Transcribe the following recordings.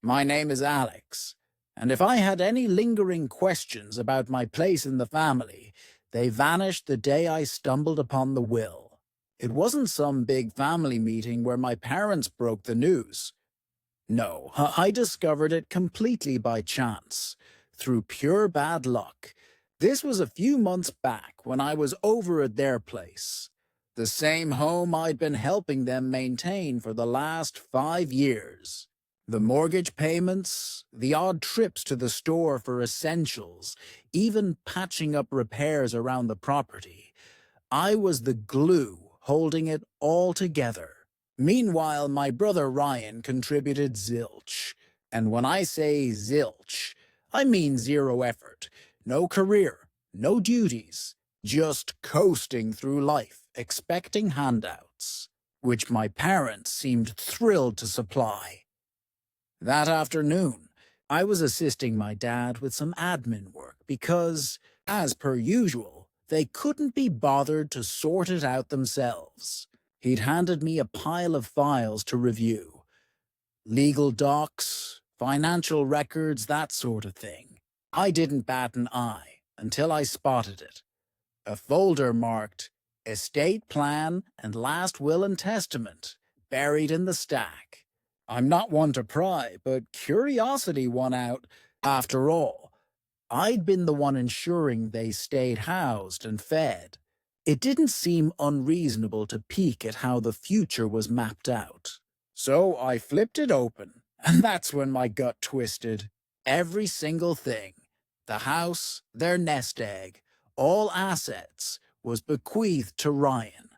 My name is Alex, and if I had any lingering questions about my place in the family, they vanished the day I stumbled upon the will. It wasn't some big family meeting where my parents broke the news. No, I discovered it completely by chance, through pure bad luck. This was a few months back when I was over at their place, the same home I'd been helping them maintain for the last 5 years. The mortgage payments, the odd trips to the store for essentials, even patching up repairs around the property. I was the glue holding it all together. Meanwhile, my brother Ryan contributed zilch. And when I say zilch, I mean zero effort, no career, no duties, just coasting through life, expecting handouts, which my parents seemed thrilled to supply. That afternoon, I was assisting my dad with some admin work because, as per usual, they couldn't be bothered to sort it out themselves. He'd handed me a pile of files to review. Legal docs, financial records, that sort of thing. I didn't bat an eye until I spotted it. A folder marked Estate Plan and Last Will and Testament, buried in the stack. I'm not one to pry, but curiosity won out. After all, I'd been the one ensuring they stayed housed and fed. It didn't seem unreasonable to peek at how the future was mapped out. So I flipped it open, and that's when my gut twisted. Every single thing, the house, their nest egg, all assets, was bequeathed to Ryan.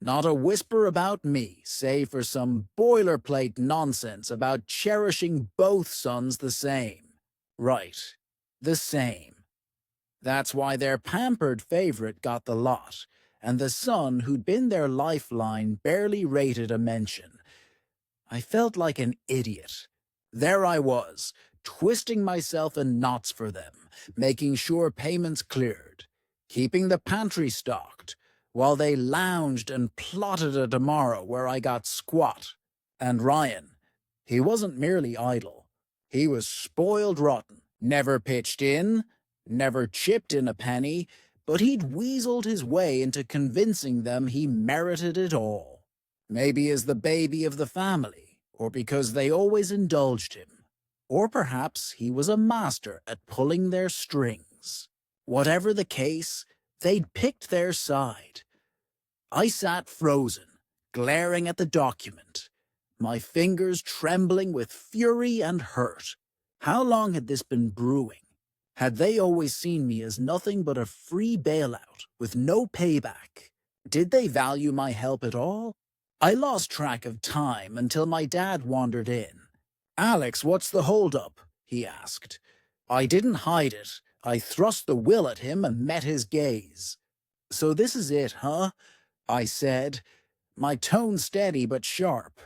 Not a whisper about me, save for some boilerplate nonsense about cherishing both sons the same. Right, the same. That's why their pampered favorite got the lot, and the son who'd been their lifeline barely rated a mention. I felt like an idiot. There I was, twisting myself in knots for them, making sure payments cleared, keeping the pantry stocked, while they lounged and plotted a tomorrow where I got squat. And Ryan, he wasn't merely idle. He was spoiled rotten, never pitched in, never chipped in a penny, but he'd weaseled his way into convincing them he merited it all. Maybe as the baby of the family, or because they always indulged him. Or perhaps he was a master at pulling their strings. Whatever the case, they'd picked their side. I sat frozen, glaring at the document, my fingers trembling with fury and hurt. How long had this been brewing? Had they always seen me as nothing but a free bailout with no payback? Did they value my help at all? I lost track of time until my dad wandered in. "Alex, what's the holdup?" he asked. I didn't hide it. I thrust the will at him and met his gaze. "So this is it, huh?" I said, my tone steady but sharp.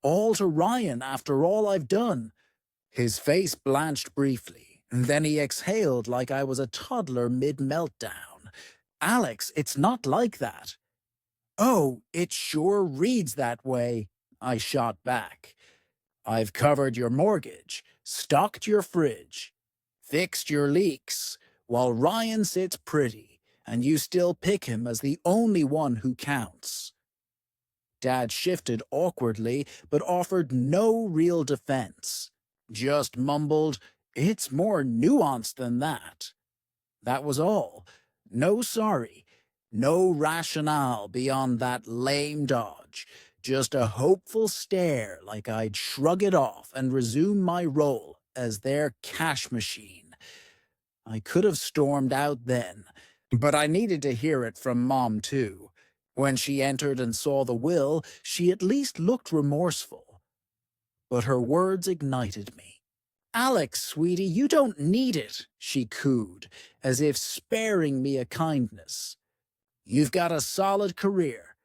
"All to Ryan after all I've done." His face blanched briefly, and then he exhaled like I was a toddler mid-meltdown. "Alex, it's not like that." "Oh, it sure reads that way," I shot back. "I've covered your mortgage, stocked your fridge, fixed your leaks, while Ryan sits pretty, and you still pick him as the only one who counts." Dad shifted awkwardly, but offered no real defense. Just mumbled, "It's more nuanced than that." That was all. No sorry. No rationale beyond that lame dodge. Just a hopeful stare like I'd shrug it off and resume my role as their cash machine. I could have stormed out then, but I needed to hear it from Mom too. When she entered and saw the will, she at least looked remorseful. But her words ignited me. "Alex, sweetie, you don't need it," she cooed, as if sparing me a kindness. "You've got a solid career.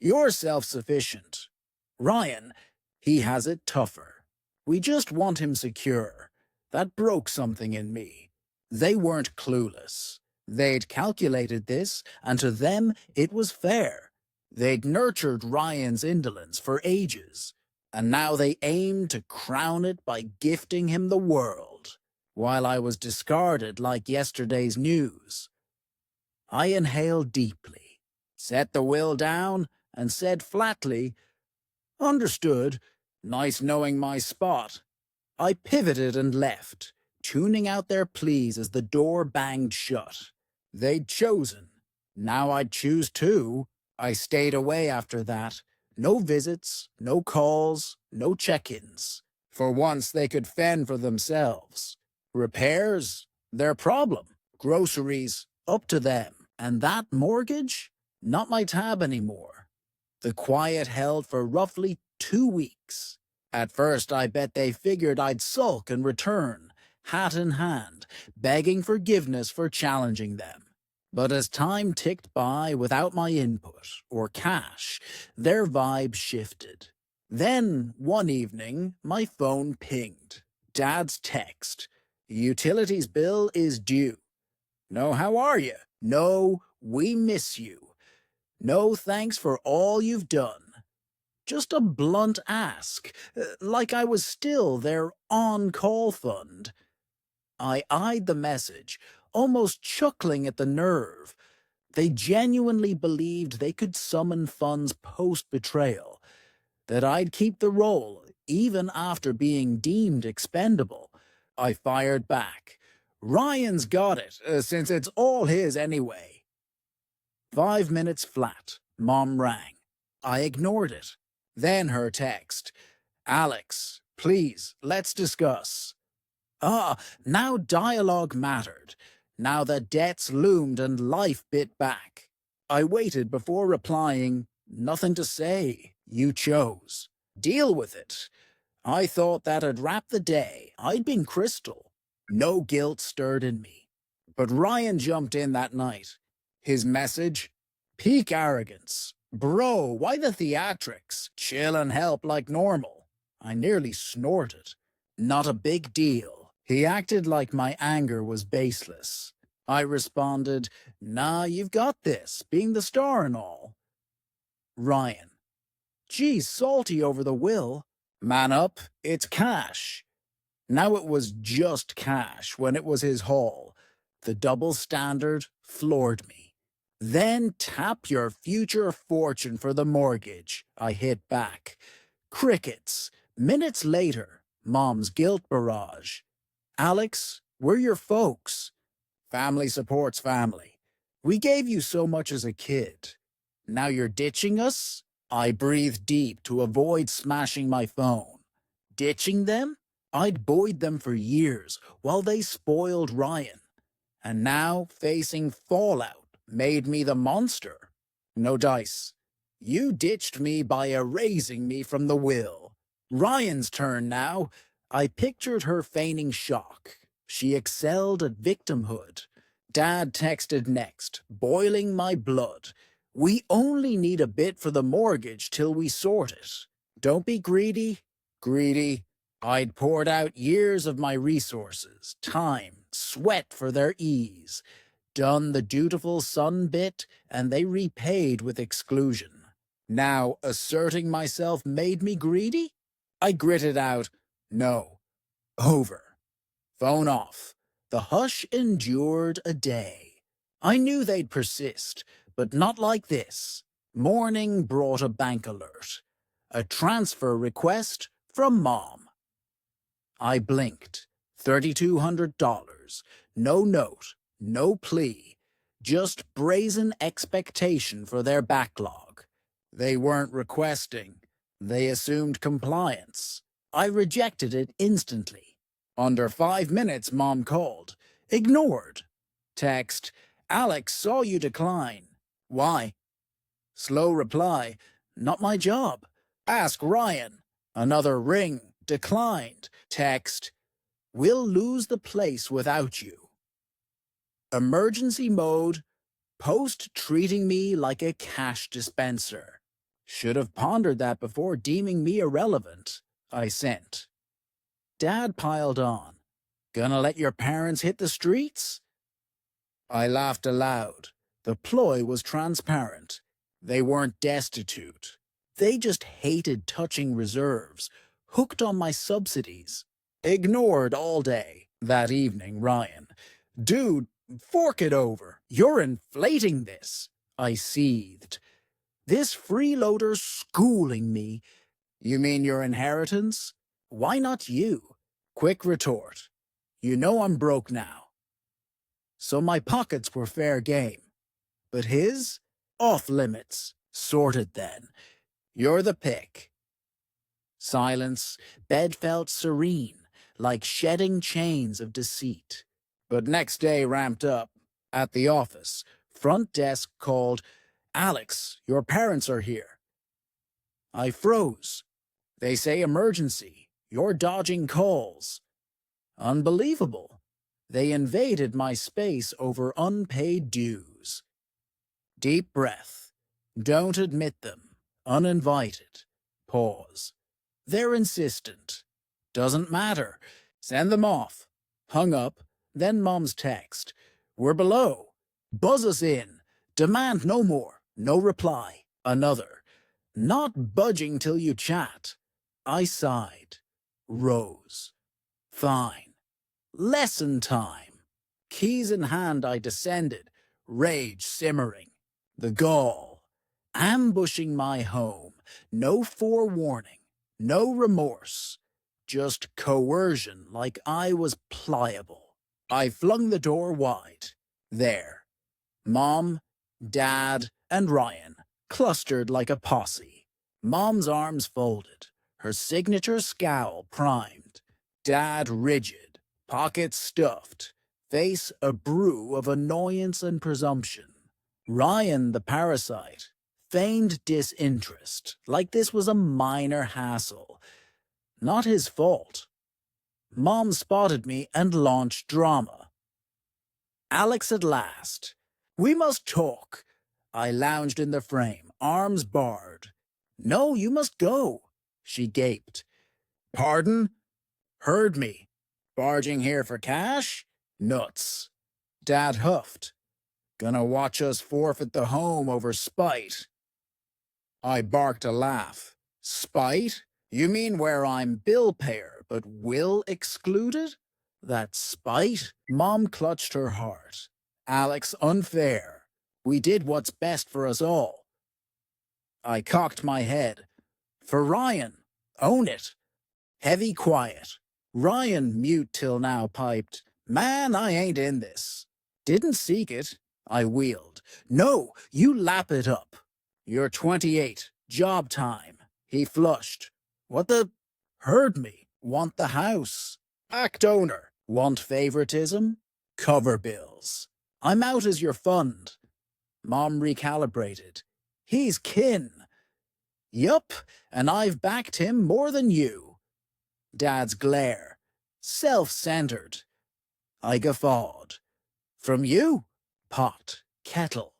You're self-sufficient. Ryan, he has it tougher. We just want him secure." That broke something in me. They weren't clueless. They'd calculated this, and to them it was fair. They'd nurtured Ryan's indolence for ages. and now they aimed to crown it by gifting him the world, while I was discarded like yesterday's news. I inhaled deeply, set the will down, and said flatly, "Understood. Nice knowing my spot." I pivoted and left, tuning out their pleas as the door banged shut. They'd chosen. Now I'd choose too. I stayed away after that. No visits, no calls, no check-ins. For once they could fend for themselves. Repairs? Their problem. Groceries? Up to them. And that mortgage? Not my tab anymore. The quiet held for roughly 2 weeks. At first I bet they figured I'd sulk and return, hat in hand, begging forgiveness for challenging them. But as time ticked by without my input or cash, their vibe shifted. Then, one evening, my phone pinged. Dad's text. "Utilities bill is due." "No, how are you?" "No, we miss you." "No, thanks for all you've done." Just a blunt ask, like I was still their on-call fund. I eyed the message, almost chuckling at the nerve. They genuinely believed they could summon funds post-betrayal, that I'd keep the role even after being deemed expendable. I fired back. "Ryan's got it, since it's all his anyway." 5 minutes flat, Mom rang. I ignored it. Then her text. "Alex, please, let's discuss." Now dialogue mattered. Now that debts loomed and life bit back. I waited before replying, "Nothing to say. You chose. Deal with it." I thought that'd wrap the day. I'd been crystal. No guilt stirred in me. But Ryan jumped in that night. His message? Peak arrogance. "Bro, why the theatrics? Chill and help like normal." I nearly snorted. "Not a big deal." He acted like my anger was baseless. I responded, "Nah, you've got this, being the star and all." Ryan. "Geez, salty over the will." "Man up, it's cash." Now it was just cash when it was his haul. The double standard floored me. "Then tap your future fortune for the mortgage," I hit back. Crickets. Minutes later, Mom's guilt barrage. "Alex, we're your folks." Family supports family. "We gave you so much as a kid. Now you're ditching us?" I breathed deep to avoid smashing my phone. Ditching them? I'd buoyed them for years while they spoiled Ryan. And now facing fallout made me the monster. No dice. You ditched me by erasing me from the will. Ryan's turn now. I pictured her feigning shock. She excelled at victimhood. Dad texted next, boiling my blood. "We only need a bit for the mortgage till we sort it. Don't be greedy." Greedy. I'd poured out years of my resources, time, sweat for their ease. Done the dutiful son bit, and they repaid with exclusion. Now asserting myself made me greedy? I gritted out, "No." Over. Phone off. The hush endured a day. I knew they'd persist, but not like this. Morning brought a bank alert. A transfer request from Mom. I blinked. $3,200. No note, no plea. Just brazen expectation for their backlog. They weren't requesting. They assumed compliance. I rejected it instantly. Under 5 minutes, Mom called. Ignored. Text, "Alex saw you decline." "Why?" Slow reply, "Not my job." "Ask Ryan." Another ring. Declined. Text, "We'll lose the place without you." Emergency mode. Post treating me like a cash dispenser. Should have pondered that before deeming me irrelevant. I sent. Dad piled on. "Gonna let your parents hit the streets?" I laughed aloud. The ploy was transparent. They weren't destitute. They just hated touching reserves, hooked on my subsidies. Ignored all day. That evening, Ryan. Dude, fork it over. You're inflating this. I seethed. This freeloader's schooling me. You mean your inheritance? Why not you? Quick retort. You know I'm broke now. So my pockets were fair game. But his? Off limits. Sorted then. You're the pick. Silence. Bed felt serene, like shedding chains of deceit. But next day ramped up. At the office, front desk called, Alex, your parents are here. I froze. They say emergency. You're dodging calls. Unbelievable. They invaded my space over unpaid dues. Deep breath. Don't admit them. Uninvited. Pause. They're insistent. Doesn't matter. Send them off. Hung up. Then Mom's text. We're below. Buzz us in. Demand no more. No reply. Another. Not budging till you chat. I sighed. Rose. Fine. Lesson time. Keys in hand I descended, rage simmering. The gall. Ambushing my home. No forewarning. No remorse. Just coercion like I was pliable. I flung the door wide. There. Mom, Dad, and Ryan, clustered like a posse. Mom's arms folded, her signature scowl primed. Dad rigid, pockets stuffed, face a brew of annoyance and presumption. Ryan the parasite, feigned disinterest, like this was a minor hassle. Not his fault. Mom spotted me and launched drama. Alex at last. We must talk. I lounged in the frame, arms barred. No, you must go, she gaped. Pardon? Heard me. Barging here for cash? Nuts. Dad huffed. Gonna watch us forfeit the home over spite. I barked a laugh. Spite? You mean where I'm bill payer, but will excluded? That spite? Mom clutched her heart. Alex, unfair. We did what's best for us all. I cocked my head. For Ryan. Own it. Heavy quiet. Ryan, mute till now, piped, Man, I ain't in this. Didn't seek it. I wheeled. No, you lap it up. You're 28. Job time. He flushed. What the? Heard me. Want the house. Act owner. Want favoritism? Cover bills. I'm out as your fund. Mom recalibrated. He's kin. Yup, and I've backed him more than you. Dad's glare. Self-centered. I guffawed. From you? Pot. Kettle.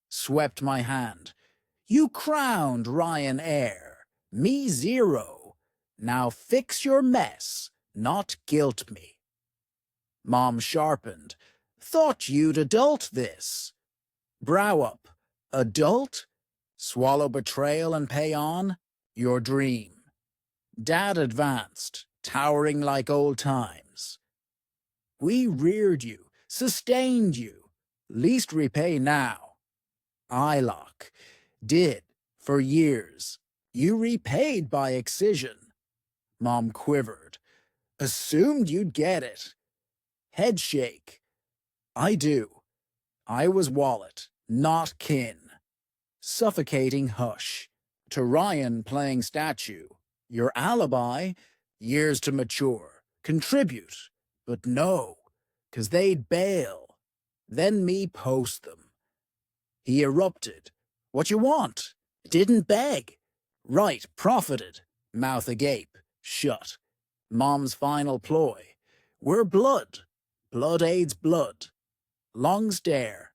Swept my hand. You crowned Ryan heir. Me zero. Now fix your mess, not guilt me. Mom sharpened. Thought you'd adult this. Brow up. Adult? Swallow betrayal and pay on? Your dream. Dad advanced, towering like old times. We reared you, sustained you. Least repay now. I lock. Did, for years. You repaid by excision. Mom quivered. Assumed you'd get it. Head shake. I do. I was wallet, not kin. Suffocating hush. To Ryan playing statue. Your alibi? Years to mature. Contribute. But no, 'cause they'd bail. Then me post them. He erupted. What you want? Didn't beg. Right, profited. Mouth agape. Shut. Mom's final ploy. We're blood. Blood aids blood. Long stare.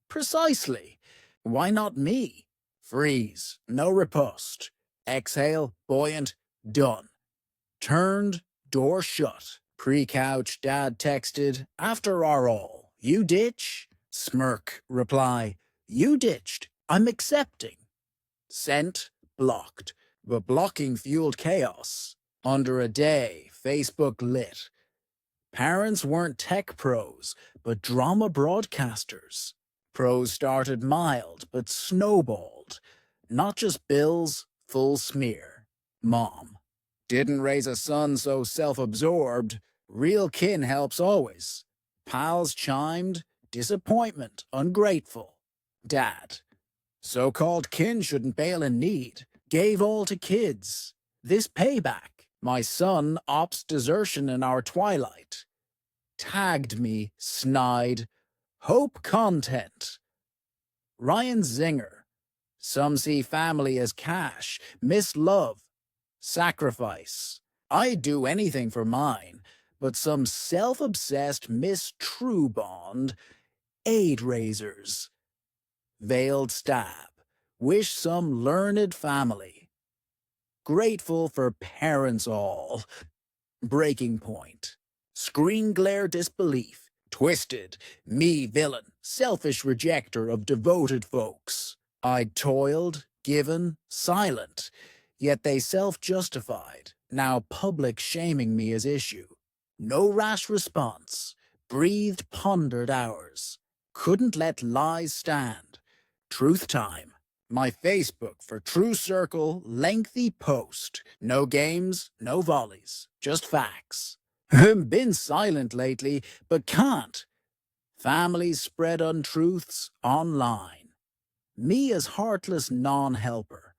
Precisely. Why not me? Freeze. No riposte. Exhale. Buoyant. Done. Turned. Door shut. Pre-couch. Dad texted. After our all. You ditch? Smirk. Reply. You ditched. I'm accepting. Sent. blocked. But blocking fueled chaos. Under a day, Facebook lit. Parents weren't tech pros, but drama broadcasters. Pros started mild, but snowballed. Not just bills, full smear. Mom. Didn't raise a son so self-absorbed. Real kin helps always. Pals chimed. Disappointment, ungrateful. Dad. So-called kin shouldn't bail in need. Gave all to kids. This payback. My son opts desertion in our twilight. Tagged me, snide. Hope content. Ryan Zinger. Some see family as cash, miss love, sacrifice. I'd do anything for mine, but some self-obsessed miss true bond, aid raisers. Veiled stab. Wish some learned family. Grateful for parents all. Breaking point. Screen glare disbelief. Twisted. Me villain. Selfish rejecter of devoted folks. I'd toiled, given, silent. Yet they self-justified. Now public shaming me as issue. No rash response. Breathed pondered hours. Couldn't let lies stand. Truth time. My Facebook for True Circle, lengthy post. No games, no volleys, just facts. Been silent lately, but can't. Families spread untruths online. Me as heartless non-helper.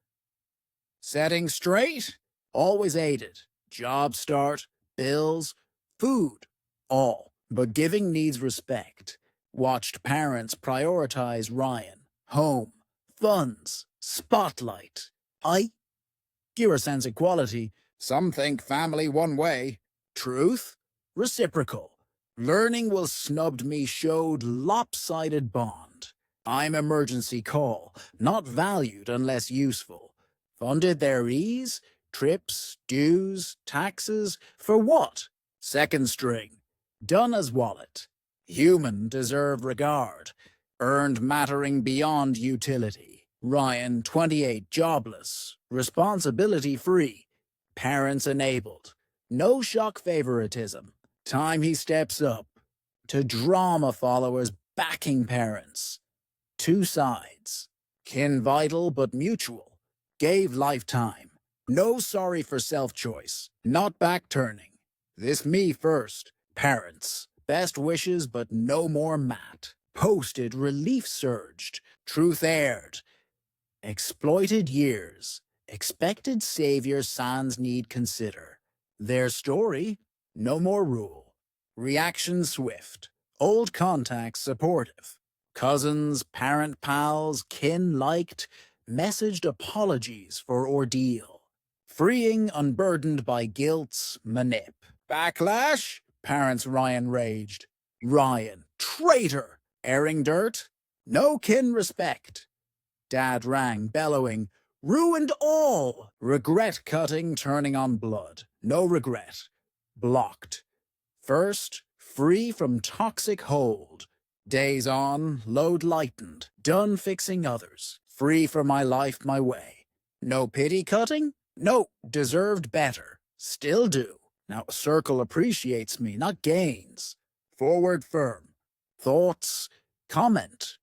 Setting straight? Always aided. Job start, bills, food, all. But giving needs respect. Watched parents prioritize Ryan. Home, funds, spotlight. Give a sense equality. Some think family one way. Truth? Reciprocal. Learning will snubbed me showed lopsided bond. I'm emergency call, not valued unless useful. Funded their ease, trips, dues, taxes, for what? Second string. Done as wallet. Human deserve regard. Earned mattering beyond utility. Ryan, 28, jobless. Responsibility free. Parents enabled. No shock favoritism. Time he steps up. To drama followers backing parents. Two sides. Kin vital but mutual. Gave lifetime. No sorry for self-choice. Not back-turning. This me first. Parents. Best wishes but no more Matt. Posted, relief surged. Truth aired. Exploited years. Expected savior sans need consider. Their story. No more rule. Reaction swift. Old contacts supportive. Cousins, parent pals, kin liked. Messaged apologies for ordeal. Freeing unburdened by guilt's manip. Backlash? Parents Ryan raged. Ryan, traitor! Airing dirt? No kin respect. Dad rang, bellowing, ruined all! Regret cutting, turning on blood. No regret. Blocked. First, free from toxic hold. Days on, load lightened. Done fixing others. Free for my life, my way. No pity cutting? No, deserved better. Still do. Now circle appreciates me, not gains. Forward firm. Thoughts, comment.